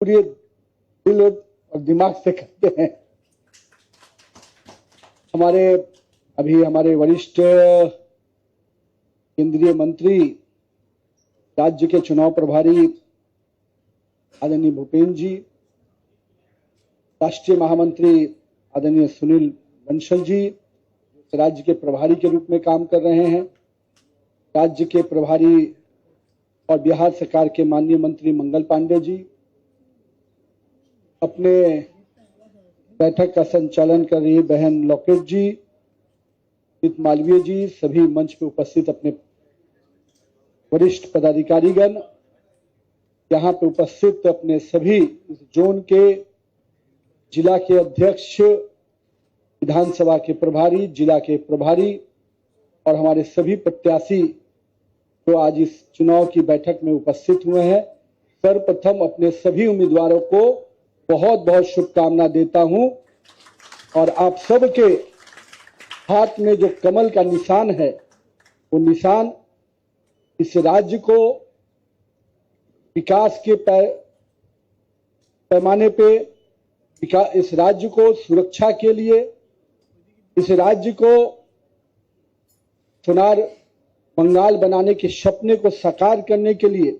पूरे दिल और दिमाग से करते हैं। हमारे वरिष्ठ केंद्रीय मंत्री, राज्य के चुनाव प्रभारी आदरणीय भूपेंद्र जी, राष्ट्रीय महामंत्री आदरणीय सुनील बंसल जी, राज्य के प्रभारी के रूप में काम कर रहे हैं, राज्य के प्रभारी और बिहार सरकार के माननीय मंत्री मंगल पांडे जी, अपने बैठक का संचालन कर रही बहन लॉकेट जी, अमित मालवीय जी, सभी मंच पे उपस्थित अपने वरिष्ठ पदाधिकारीगण, यहाँ पे उपस्थित अपने सभी इस जोन के जिला के अध्यक्ष, विधानसभा के प्रभारी, जिला के प्रभारी और हमारे सभी प्रत्याशी जो आज इस चुनाव की बैठक में उपस्थित हुए हैं। सर्वप्रथम अपने सभी उम्मीदवारों को बहुत बहुत शुभकामना देता हूं और आप सबके हाथ में जो कमल का निशान है, वो निशान इस राज्य को विकास के पैमाने पे, इस राज्य को सुरक्षा के लिए, इस राज्य को सोनार बंगाल बनाने के सपने को साकार करने के लिए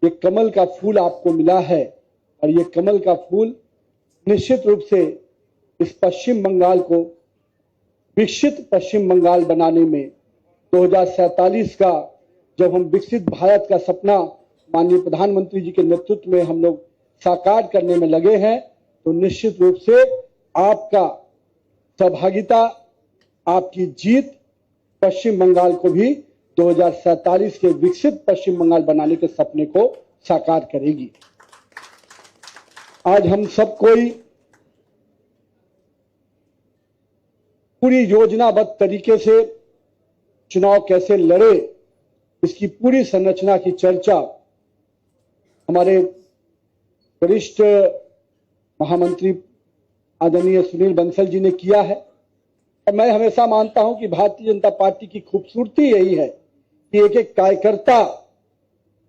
ये कमल का फूल आपको मिला है और ये कमल का फूल निश्चित रूप से इस पश्चिम बंगाल को विकसित पश्चिम बंगाल बनाने में 2047 का जब हम विकसित भारत का सपना माननीय प्रधानमंत्री जी के नेतृत्व में हम लोग साकार करने में लगे हैं, तो निश्चित रूप से आपका सहभागिता, आपकी जीत पश्चिम बंगाल को भी 2047 के विकसित पश्चिम बंगाल बनाने के सपने को साकार करेगी। आज हम सब कोई पूरी योजनाबद्ध तरीके से चुनाव कैसे लड़े, इसकी पूरी संरचना की चर्चा हमारे वरिष्ठ महामंत्री आदरणीय सुनील बंसल जी ने किया है। और मैं हमेशा मानता हूं कि भारतीय जनता पार्टी की खूबसूरती यही है कि एक एक कार्यकर्ता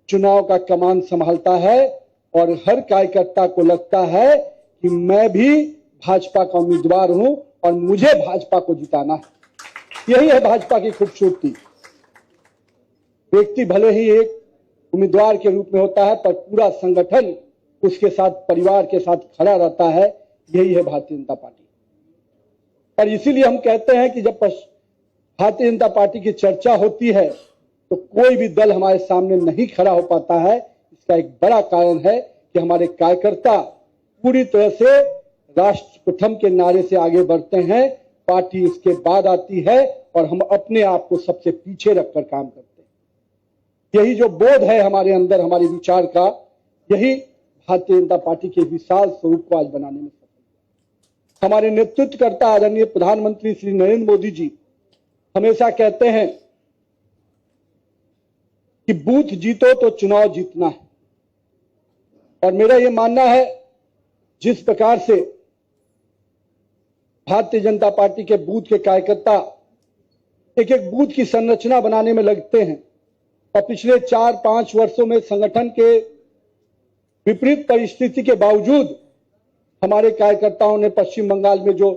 चुनाव का कमान संभालता है और हर कार्यकर्ता को लगता है कि मैं भी भाजपा का उम्मीदवार हूं और मुझे भाजपा को जिताना है। यही है भाजपा की खूबसूरती। व्यक्ति भले ही एक उम्मीदवार के रूप में होता है, पर पूरा संगठन उसके साथ, परिवार के साथ खड़ा रहता है। यही है भारतीय जनता पार्टी। और इसीलिए हम कहते हैं कि जब भारतीय जनता पार्टी की चर्चा होती है तो कोई भी दल हमारे सामने नहीं खड़ा हो पाता है। इसका एक बड़ा कारण है कि हमारे कार्यकर्ता पूरी तरह से राष्ट्र प्रथम के नारे से आगे बढ़ते हैं, पार्टी इसके बाद आती है और हम अपने आप को सबसे पीछे रखकर काम करते हैं। यही जो बोध है हमारे अंदर, हमारे विचार का, यही भारतीय जनता पार्टी के विशाल स्वरूप को आज बनाने में सफल। हमारे नेतृत्वकर्ता आदरणीय प्रधानमंत्री श्री नरेंद्र मोदी जी हमेशा कहते हैं कि बूथ जीतो तो चुनाव जीतना है। और मेरा यह मानना है, जिस प्रकार से भारतीय जनता पार्टी के बूथ के कार्यकर्ता एक एक बूथ की संरचना बनाने में लगते हैं और पिछले 4-5 वर्षों में संगठन के विपरीत परिस्थिति के बावजूद हमारे कार्यकर्ताओं ने पश्चिम बंगाल में जो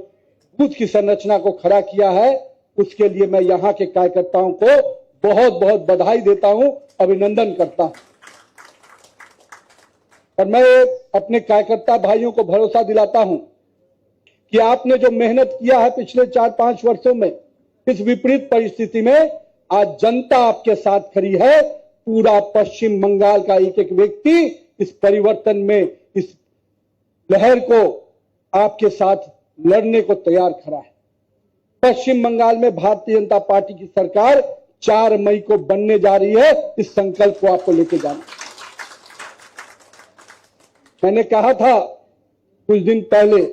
बूथ की संरचना को खड़ा किया है, उसके लिए मैं यहां के कार्यकर्ताओं को बहुत बहुत बधाई देता हूं, अभिनंदन करता हूं। और मैं अपने कार्यकर्ता भाइयों को भरोसा दिलाता हूं कि आपने जो मेहनत किया है पिछले 4-5 वर्षों में, इस विपरीत परिस्थिति में आज जनता आपके साथ खड़ी है। पूरा पश्चिम बंगाल का एक एक व्यक्ति इस परिवर्तन में, इस लहर को आपके साथ लड़ने को तैयार खड़ा है। पश्चिम बंगाल में भारतीय जनता पार्टी की सरकार 4 मई को बनने जा रही है। इस संकल्प को आपको लेके जाना। मैंने कहा था कुछ दिन पहले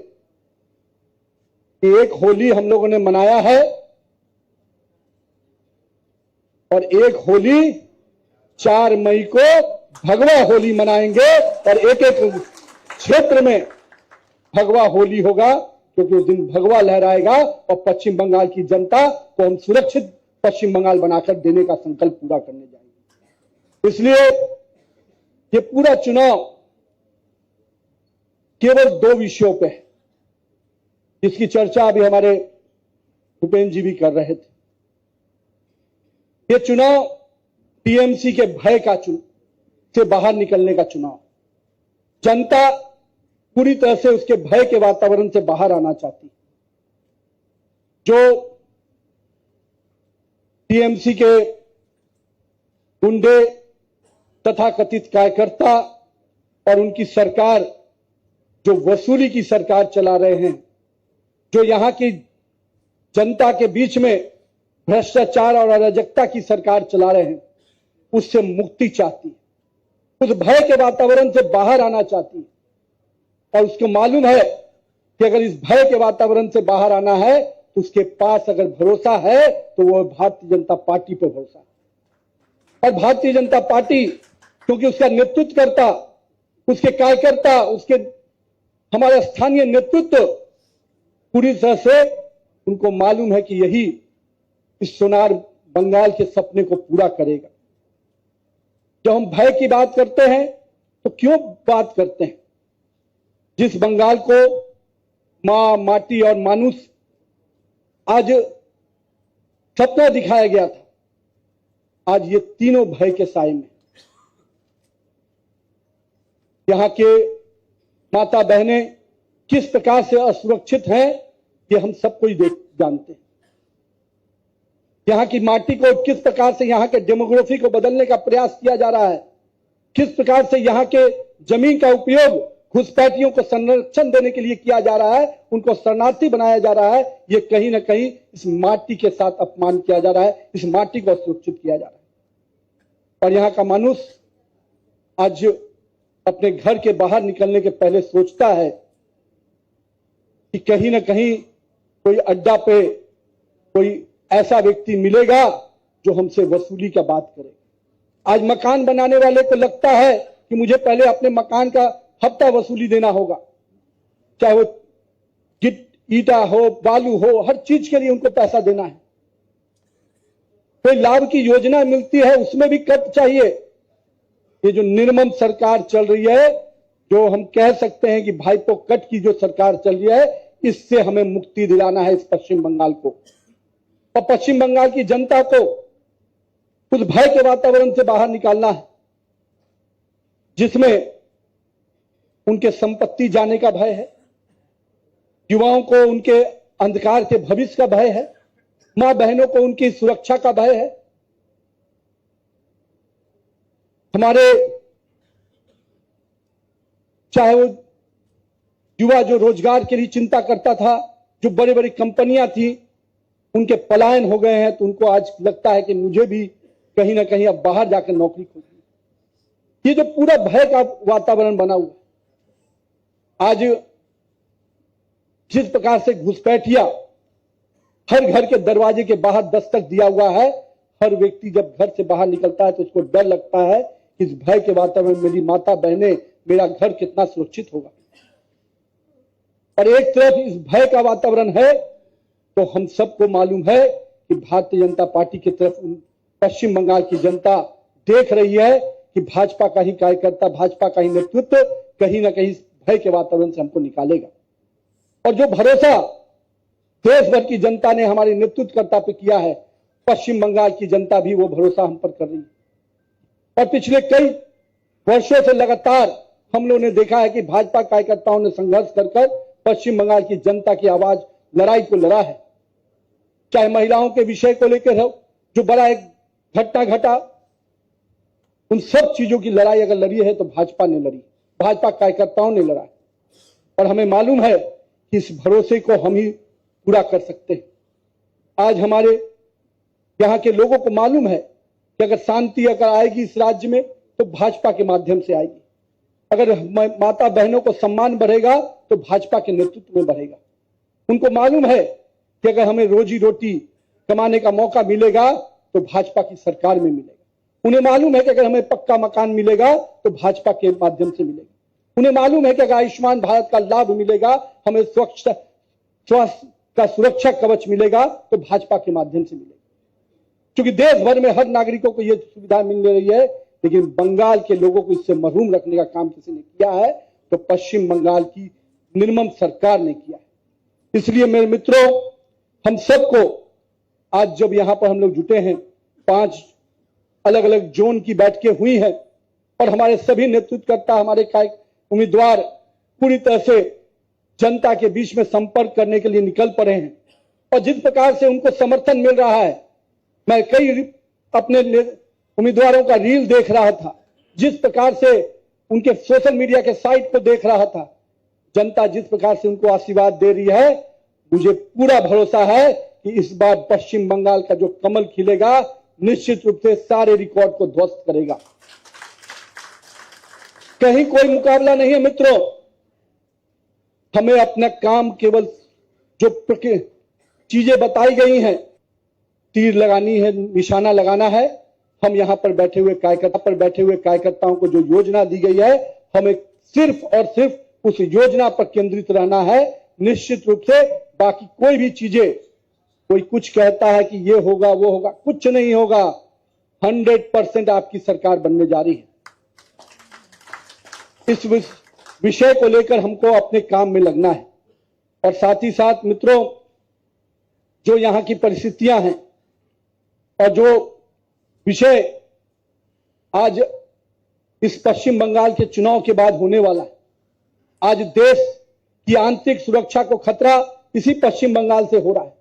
कि एक होली हम लोगों ने मनाया है और एक होली 4 मई को भगवा होली मनाएंगे और एक एक क्षेत्र में भगवा होली होगा, क्योंकि उस दिन भगवा लहराएगा और पश्चिम बंगाल की जनता को हम सुरक्षित पश्चिम बंगाल बनाकर देने का संकल्प पूरा करने जाएंगे। इसलिए ये पूरा चुनाव केवल 2 विषयों पे है, जिसकी चर्चा अभी हमारे भूपेंद्र जी भी कर रहे थे। ये चुनाव टीएमसी के भय का से बाहर निकलने का चुनाव। जनता पूरी तरह से उसके भय के वातावरण से बाहर आना चाहती। जो टीएमसी के गुंडे तथा कथित कार्यकर्ता और उनकी सरकार जो वसूली की सरकार चला रहे हैं, जो यहां की जनता के बीच में भ्रष्टाचार और अराजकता की सरकार चला रहे हैं, उससे मुक्ति चाहती है, उस भय के वातावरण से बाहर आना चाहती है। और उसको मालूम है कि अगर इस भय के वातावरण से बाहर आना है तो उसके पास अगर भरोसा है तो वो भारतीय जनता पार्टी पर भरोसा है। और भारतीय जनता पार्टी क्योंकि उसका नेतृत्व करता, उसके कार्यकर्ता, उसके हमारे स्थानीय नेतृत्व पूरी तरह से उनको मालूम है कि यही इस सोनार बंगाल के सपने को पूरा करेगा। जब हम भय की बात करते हैं तो क्यों बात करते हैं? जिस बंगाल को मां, माटी और मानुष आज सपना दिखाया गया था, आज ये तीनों भय के साए में। यहां के माता बहनें किस प्रकार से असुरक्षित हैं, ये हम सबको ही जानते हैं। यहां की माटी को किस प्रकार से यहां के डेमोग्राफी को बदलने का प्रयास किया जा रहा है, किस प्रकार से यहां के जमीन का उपयोग घुसपैठियों को संरक्षण देने के लिए किया जा रहा है, उनको शरणार्थी बनाया जा रहा है। ये कहीं ना कहीं इस माटी के साथ अपमान किया जा रहा है, इस माटी को असुरक्षित किया जा रहा है। और यहां का मनुष्य आज अपने घर के बाहर निकलने के पहले सोचता है कि कहीं ना कहीं कोई अड्डा पे कोई ऐसा व्यक्ति मिलेगा जो हमसे वसूली का बात करेगा। आज मकान बनाने वाले को लगता है कि मुझे पहले अपने मकान का हफ्ता वसूली देना होगा, चाहे वो गिट ईटा हो, बालू हो, हर चीज के लिए उनको पैसा देना है। कोई लाभ की योजना मिलती है उसमें भी कट चाहिए। ये जो निर्मम सरकार चल रही है, जो हम कह सकते हैं कि भाईपो कट की जो सरकार चल रही है, इससे हमें मुक्ति दिलाना है इस पश्चिम बंगाल को। और पश्चिम बंगाल की जनता को उस भय के वातावरण से बाहर निकालना है जिसमें उनके संपत्ति जाने का भय है, युवाओं को उनके अंधकार के भविष्य का भय है, मां बहनों को उनकी सुरक्षा का भय है। हमारे चाहे वो युवा जो रोजगार के लिए चिंता करता था, जो बड़ी बड़ी कंपनियां थी, उनके पलायन हो गए हैं, तो उनको आज लगता है कि मुझे भी कहीं ना कहीं अब बाहर जाकर नौकरी खोजनी। ये जो पूरा भय का वातावरण बना हुआ है, आज जिस प्रकार से घुसपैठिया हर घर के दरवाजे के बाहर दस्तक दिया हुआ है, हर व्यक्ति जब घर से बाहर निकलता है तो उसको डर लगता है कि इस भय के वातावरण में मेरी माता बहनें, मेरा घर कितना सुरक्षित होगा। और एक तरफ इस भय का वातावरण है तो हम सबको मालूम है कि भारतीय जनता पार्टी की तरफ पश्चिम बंगाल की जनता देख रही है कि भाजपा का ही कार्यकर्ता, भाजपा का ही नेतृत्व कहीं ना कहीं भय के वातावरण से हमको निकालेगा। और जो भरोसा देश भर की जनता ने हमारे नेतृत्वकर्ता पे किया है, पश्चिम बंगाल की जनता भी वो भरोसा हम पर कर रही है। और पिछले कई वर्षों से लगातार हम लोगों ने देखा है कि भाजपा कार्यकर्ताओं ने संघर्ष कर पश्चिम बंगाल की जनता की आवाज, लड़ाई को लड़ा है। चाहे महिलाओं के विषय को लेकर हो, जो बड़ा एक घटना घटा, उन सब चीजों की लड़ाई अगर लड़ी है तो भाजपा ने लड़ी, भाजपा कार्यकर्ताओं ने लड़ा। और हमें मालूम है कि इस भरोसे को हम ही पूरा कर सकते हैं। आज हमारे यहाँ के लोगों को मालूम है कि अगर शांति अगर आएगी इस राज्य में तो भाजपा के माध्यम से आएगी। अगर माता बहनों को सम्मान बढ़ेगा तो भाजपा के नेतृत्व में बढ़ेगा। उनको मालूम है कि अगर हमें रोजी रोटी कमाने का मौका मिलेगा तो भाजपा की सरकार में मिलेगा। उन्हें मालूम है कि अगर हमें पक्का मकान मिलेगा तो भाजपा के माध्यम से मिलेगा। उन्हें मालूम है कि अगर आयुष्मान भारत का लाभ मिलेगा, हमें स्वास्थ्य का सुरक्षा कवच मिलेगा तो भाजपा के माध्यम से मिलेगा। क्योंकि देश भर में हर नागरिकों को यह सुविधा मिल रही है, लेकिन बंगाल के लोगों को इससे महरूम रखने का काम किसी ने किया है। तो पश्चिम बंगाल की निर्मम सरकार ने किया है। इसलिए मेरे मित्रों, हम सबको आज जब यहां पर हम लोग जुटे हैं, 5 अलग अलग जोन की बैठकें हुई हैं और हमारे सभी नेतृत्वकर्ता, हमारे उम्मीदवार पूरी तरह से जनता के बीच में संपर्क करने के लिए निकल पड़े हैं और जिस प्रकार से उनको समर्थन मिल रहा है, मैं कई अपने उम्मीदवारों का रील देख रहा था, जिस प्रकार से उनके सोशल मीडिया के साइट को देख रहा था, जनता जिस प्रकार से उनको आशीर्वाद दे रही है, मुझे पूरा भरोसा है कि इस बार पश्चिम बंगाल का जो कमल खिलेगा निश्चित रूप से सारे रिकॉर्ड को ध्वस्त करेगा। कहीं कोई मुकाबला नहीं है मित्रों, हमें अपना काम केवल जो चीजें बताई गई हैं, तीर लगानी है, निशाना लगाना है। हम यहां पर बैठे हुए कार्यकर्ताओं को जो योजना दी गई है, हमें सिर्फ और सिर्फ उस योजना पर केंद्रित रहना है। निश्चित रूप से बाकी कोई भी चीजें, कोई कुछ कहता है कि ये होगा वो होगा, कुछ नहीं होगा। 100% आपकी सरकार बनने जा रही है। इस विषय को लेकर हमको अपने काम में लगना है और साथ ही साथ मित्रों, जो यहां की परिस्थितियां हैं और जो विषय आज इस पश्चिम बंगाल के चुनाव के बाद होने वाला है, आज देश की आंतरिक सुरक्षा को खतरा इसी पश्चिम बंगाल से हो रहा है।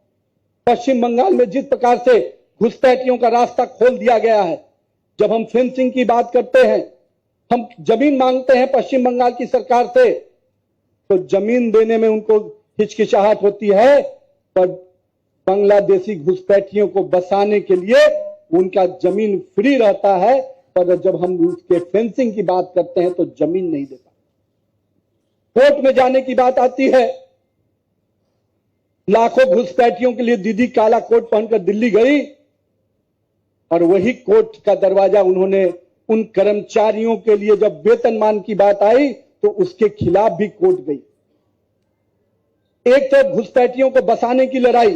पश्चिम बंगाल में जिस प्रकार से घुसपैठियों का रास्ता खोल दिया गया है, जब हम फेंसिंग की बात करते हैं, हम जमीन मांगते हैं पश्चिम बंगाल की सरकार से, तो जमीन देने में उनको हिचकिचाहट होती है, पर बांग्लादेशी घुसपैठियों को बसाने के लिए उनका जमीन फ्री रहता है, पर जब हम उसके फेंसिंग की बात करते हैं तो जमीन नहीं देता। कोर्ट में जाने की बात आती है, लाखों घुसपैठियों के लिए दीदी काला कोट पहनकर दिल्ली गई और वही कोर्ट का दरवाजा उन्होंने उन कर्मचारियों के लिए जब वेतनमान की बात आई तो उसके खिलाफ भी कोर्ट गई। एक तरफ घुसपैठियों को बसाने की लड़ाई,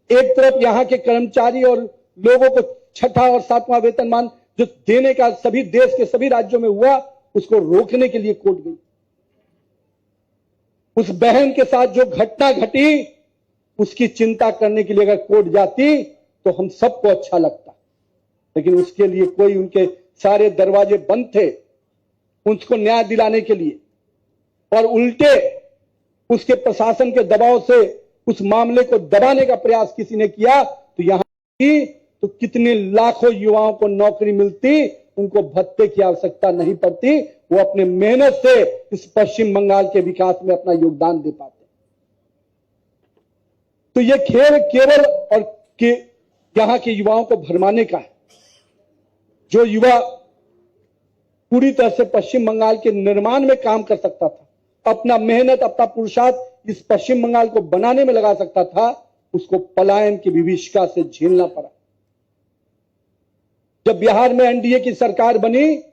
एक तरफ यहां के कर्मचारी और लोगों को 6वां और 7वां वेतनमान जो देने का सभी देश के सभी राज्यों में हुआ, उसको रोकने के लिए कोर्ट गई। उस बहन के साथ जो घटना घटी, उसकी चिंता करने के लिए अगर कोर्ट जाती तो हम सबको अच्छा लगता, लेकिन उसके लिए कोई, उनके सारे दरवाजे बंद थे उसको न्याय दिलाने के लिए, और उल्टे उसके प्रशासन के दबाव से उस मामले को दबाने का प्रयास किसी ने किया तो यहां की तो कितने लाखों युवाओं को नौकरी मिलती, उनको भत्ते की आवश्यकता नहीं पड़ती, वो अपने मेहनत से इस पश्चिम बंगाल के विकास में अपना योगदान दे पाते। तो ये खेल केवल और के यहां के युवाओं को भरमाने का है। जो युवा पूरी तरह से पश्चिम बंगाल के निर्माण में काम कर सकता था, अपना मेहनत, अपना पुरुषार्थ इस पश्चिम बंगाल को बनाने में लगा सकता था, उसको पलायन की विभीषिका से झेलना पड़ा। जब बिहार में एनडीए की सरकार बनी,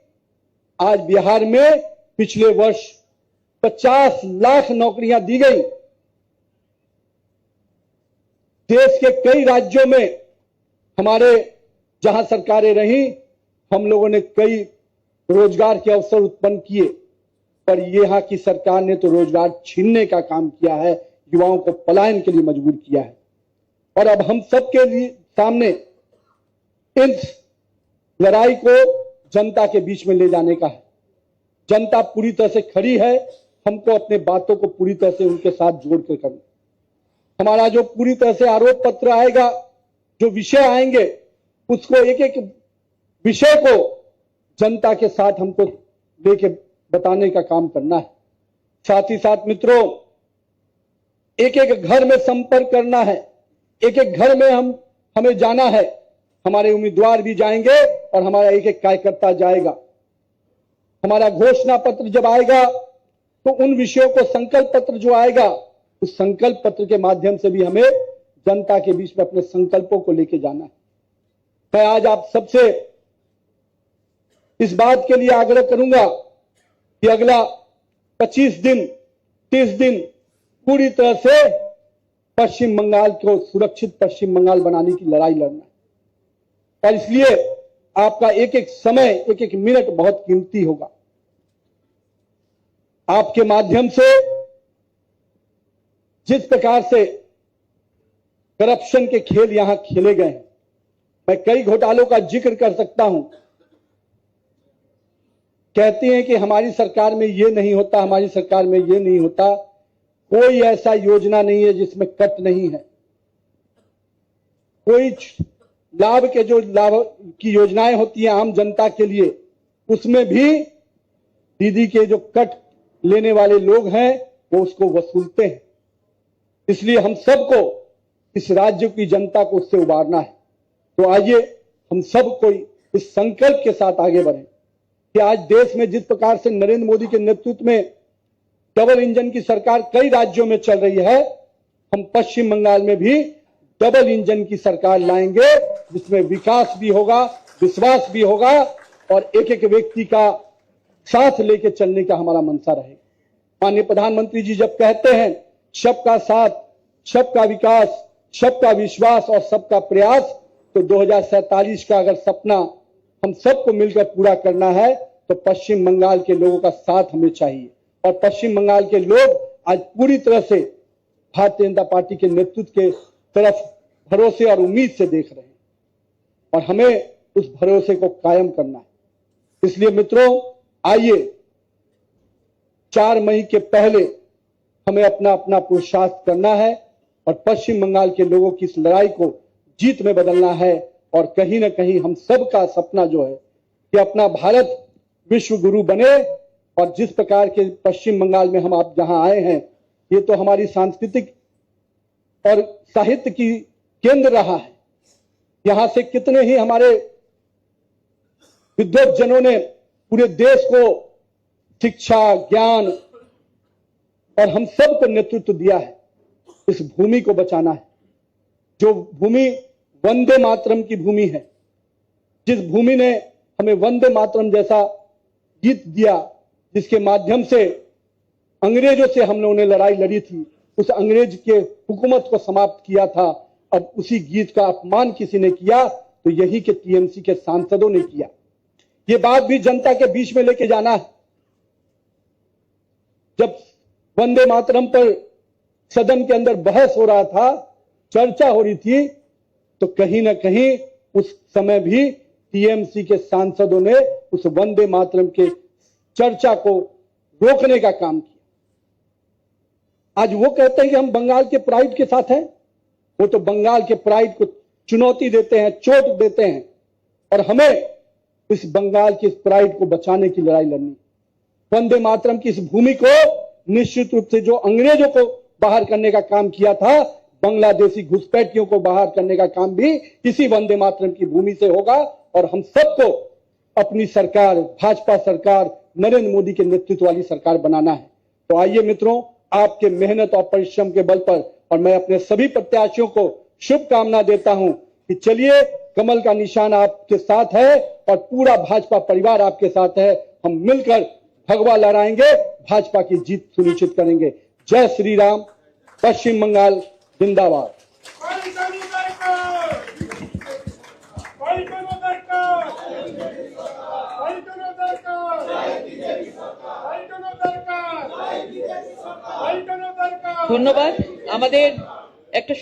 आज बिहार में पिछले वर्ष 50 लाख नौकरियां दी गई। देश के कई राज्यों में हमारे जहां सरकारें रही, हम लोगों ने कई रोजगार के अवसर उत्पन्न किए, पर यहां की सरकार ने तो रोजगार छीनने का काम किया है, युवाओं को पलायन के लिए मजबूर किया है। और अब हम सबके लिए सामने इस लड़ाई को जनता के बीच में ले जाने का है। जनता पूरी तरह से खड़ी है, हमको अपने बातों को पूरी तरह से उनके साथ जोड़कर करना। हमारा जो पूरी तरह से आरोप पत्र आएगा, जो विषय आएंगे, उसको एक एक विषय को जनता के साथ हमको लेके बताने का काम करना है। साथ ही साथ मित्रों, एक एक घर में संपर्क करना है, एक एक घर में हमें जाना है। हमारे उम्मीदवार भी जाएंगे और हमारा एक एक कार्यकर्ता जाएगा। हमारा घोषणा पत्र जब आएगा तो उन विषयों को, संकल्प पत्र जो आएगा, उस संकल्प पत्र के माध्यम से भी हमें जनता के बीच में अपने संकल्पों को लेके जाना है। मैं आज आप सबसे इस बात के लिए आग्रह करूंगा कि अगला 25 दिन, 30 दिन पूरी तरह से पश्चिम बंगाल को सुरक्षित पश्चिम बंगाल बनाने की लड़ाई लड़ना है। और इसलिए आपका एक एक समय, एक एक मिनट बहुत कीमती होगा। आपके माध्यम से जिस प्रकार से करप्शन के खेल यहां खेले गए हैं, मैं कई घोटालों का जिक्र कर सकता हूं। कहती हैं कि हमारी सरकार में ये नहीं होता, हमारी सरकार में ये नहीं होता। कोई ऐसा योजना नहीं है जिसमें कट नहीं है। कोई लाभ के जो लाभ की योजनाएं होती हैं आम जनता के लिए, उसमें भी दीदी के जो कट लेने वाले लोग हैं वो उसको वसूलते हैं। इसलिए हम सबको, इस राज्य की जनता को उससे उबारना है। तो आइए हम सब कोई इस संकल्प के साथ आगे बढ़ें कि आज देश में जिस प्रकार से नरेंद्र मोदी के नेतृत्व में डबल इंजन की सरकार कई राज्यों में चल रही है, हम पश्चिम बंगाल में भी डबल इंजन की सरकार लाएंगे, जिसमें विकास भी होगा, विश्वास भी होगा और एक एक व्यक्ति का साथ लेके चलने का हमारा मंशा रहेगा। माननीय प्रधानमंत्री जी जब कहते हैं सबका साथ, सबका विकास, सबका विश्वास और सबका प्रयास, तो 2047 का अगर सपना हम सबको मिलकर पूरा करना है तो पश्चिम बंगाल के लोगों का साथ हमें चाहिए। और पश्चिम बंगाल के लोग आज पूरी तरह से भारतीय जनता पार्टी के नेतृत्व के तरफ भरोसे और उम्मीद से देख रहे हैं और हमें उस भरोसे को कायम करना है। इसलिए मित्रों, आइए 4 मई के पहले हमें अपना अपना पुरुषार्थ करना है और पश्चिम बंगाल के लोगों की इस लड़ाई को जीत में बदलना है। और कहीं ना कहीं हम सबका सपना जो है कि अपना भारत विश्व गुरु बने। और जिस प्रकार के पश्चिम बंगाल में हम आप जहां आए हैं, ये तो हमारी सांस्कृतिक और साहित्य की केंद्र रहा है। यहां से कितने ही हमारे विद्वज्जनों ने पूरे देश को शिक्षा, ज्ञान और हम सबको नेतृत्व दिया है। इस भूमि को बचाना है, जो भूमि वंदे मातरम की भूमि है, जिस भूमि ने हमें वंदे मातरम जैसा गीत दिया, जिसके माध्यम से अंग्रेजों से हम लोगों ने लड़ाई लड़ी थी, उस अंग्रेज के हुकूमत को समाप्त किया था। अब उसी गीत का अपमान किसी ने किया तो यही के टीएमसी के सांसदों ने किया। ये बात भी जनता के बीच में लेके जाना है। जब वंदे मातरम पर सदन के अंदर बहस हो रहा था, चर्चा हो रही थी, तो कहीं ना कहीं उस समय भी टीएमसी के सांसदों ने उस वंदे मातरम के चर्चा को रोकने का काम किया। आज वो कहते हैं कि हम बंगाल के प्राइड के साथ हैं, वो तो बंगाल के प्राइड को चुनौती देते हैं, चोट देते हैं। और हमें इस बंगाल के प्राइड को बचाने की लड़ाई लड़नी। वंदे मातरम की इस भूमि को निश्चित रूप से जो अंग्रेजों को बाहर करने का काम किया था, बांग्लादेशी घुसपैठियों को बाहर करने का काम भी इसी वंदे मातरम की भूमि से होगा। और हम सबको अपनी सरकार, भाजपा सरकार, नरेंद्र मोदी के नेतृत्व वाली सरकार बनाना है। तो आइए मित्रों, आपके मेहनत और परिश्रम के बल पर, और मैं अपने सभी प्रत्याशियों को शुभकामना देता हूं कि चलिए, कमल का निशान आपके साथ है और पूरा भाजपा परिवार आपके साथ है। हम मिलकर भगवा लहराएंगे, भाजपा की जीत सुनिश्चित करेंगे। जय श्री राम। पश्चिम बंगाल जिंदाबाद। ধন্যবাদ। আমাদের একটা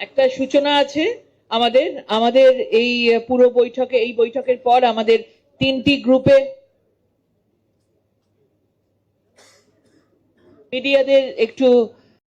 একটা সূচনা আছে আমাদের আমাদের এই পুরো বৈঠকে, এই বৈঠকের পর আমাদের 3টি গ্রুপে মিডিয়াদের একটু